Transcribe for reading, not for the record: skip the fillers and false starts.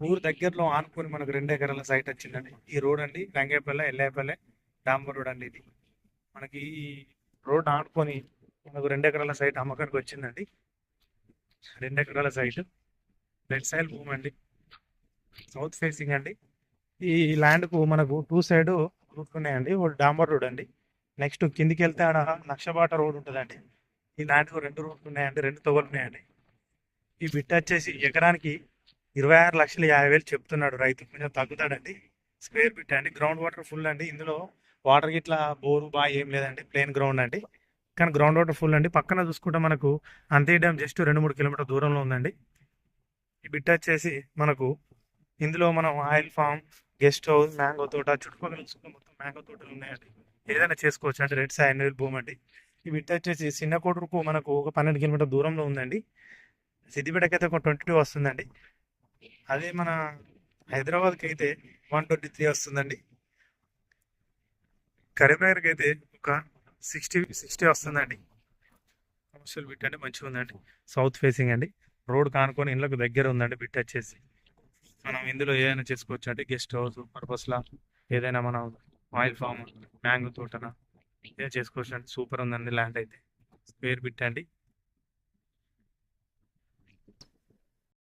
ఊరు దగ్గరలో ఆనుకొని మనకు 2 ఎకరాల సైట్ వచ్చిందండి. ఈ రోడ్ అండి రంగేపల్లె ఎల్లాపల్లె డాంబర్ రోడ్ అండి ఇది. మనకి ఈ రోడ్ ఆనుకొని మనకు 2 ఎకరాల సైట్ అమ్మకానికి వచ్చిందండి. 2 ఎకరాల సైట్ రెడ్ సైల్ భూమి అండి, సౌత్ ఫేసింగ్ అండి. ఈ ల్యాండ్కు మనకు టూ సైడ్ రూట్ ఉన్నాయండి. ఒకటి డాంబర్ రోడ్ అండి. నెక్స్ట్ కిందికి వెళ్తే ఆడ నక్షబాట రోడ్ ఉంటుందండి. ఈ ల్యాండ్కు 2 రూట్లు ఉన్నాయండి, 2 తొగలు ఉన్నాయండి. ఈ బిట్ వచ్చేసి ఎకరానికి 26,50,000 చెప్తున్నాడు రైతు. కొంచెం తగ్గుతాడండి. స్క్వేర్ బిట్ అండి, గ్రౌండ్ వాటర్ ఫుల్ అండి. ఇందులో వాటర్ గిట్లా బోరు బాగా ఏం లేదండి, ప్లేన్ గ్రౌండ్ అండి. కానీ గ్రౌండ్ వాటర్ ఫుల్ అండి. పక్కన చూసుకుంటే మనకు అంతే డ్యామ్ జస్ట్ 2-3 కిలోమీటర్ దూరంలో ఉందండి. ఈ బిట్ వచ్చేసి మనకు ఇందులో మనం oil farm, guest house, mango తోట చుట్టుపక్కల చూసుకుంటే మొత్తం మ్యాంగో తోటలు ఉన్నాయండి. ఏదైనా చేసుకోవచ్చు అంటే రెడ్ శాండిల్ భూమి అండి. ఈ బిట్ వచ్చేసి చిన్న కోటూరుకు మనకు ఒక 12 కిలోమీటర్ దూరంలో ఉందండి. సిద్దిపేటకి అయితే ఒక 22 వస్తుందండి. అదే మన హైదరాబాద్కి అయితే 123 వస్తుందండి. కరీంనగర్కి అయితే ఒక 60 వస్తుందండి. కమర్షియల్ బిట్ అంటే మంచిగా ఉందండి. సౌత్ ఫేసింగ్ అండి. రోడ్ కానుకొని ఇళ్ళకు దగ్గర ఉందండి బిట్ వచ్చేసి. మనం ఇందులో ఏదైనా చేసుకోవచ్చు అంటే గెస్ట్ హౌస్ పర్పస్లా, ఏదైనా మనం ఆయిల్ ఫామ్, మ్యాంగో తోటన ఏదైనా చేసుకోవచ్చు అండి. సూపర్ ఉందండి ల్యాండ్ అయితే. స్క్వేర్ బిట్ అండి.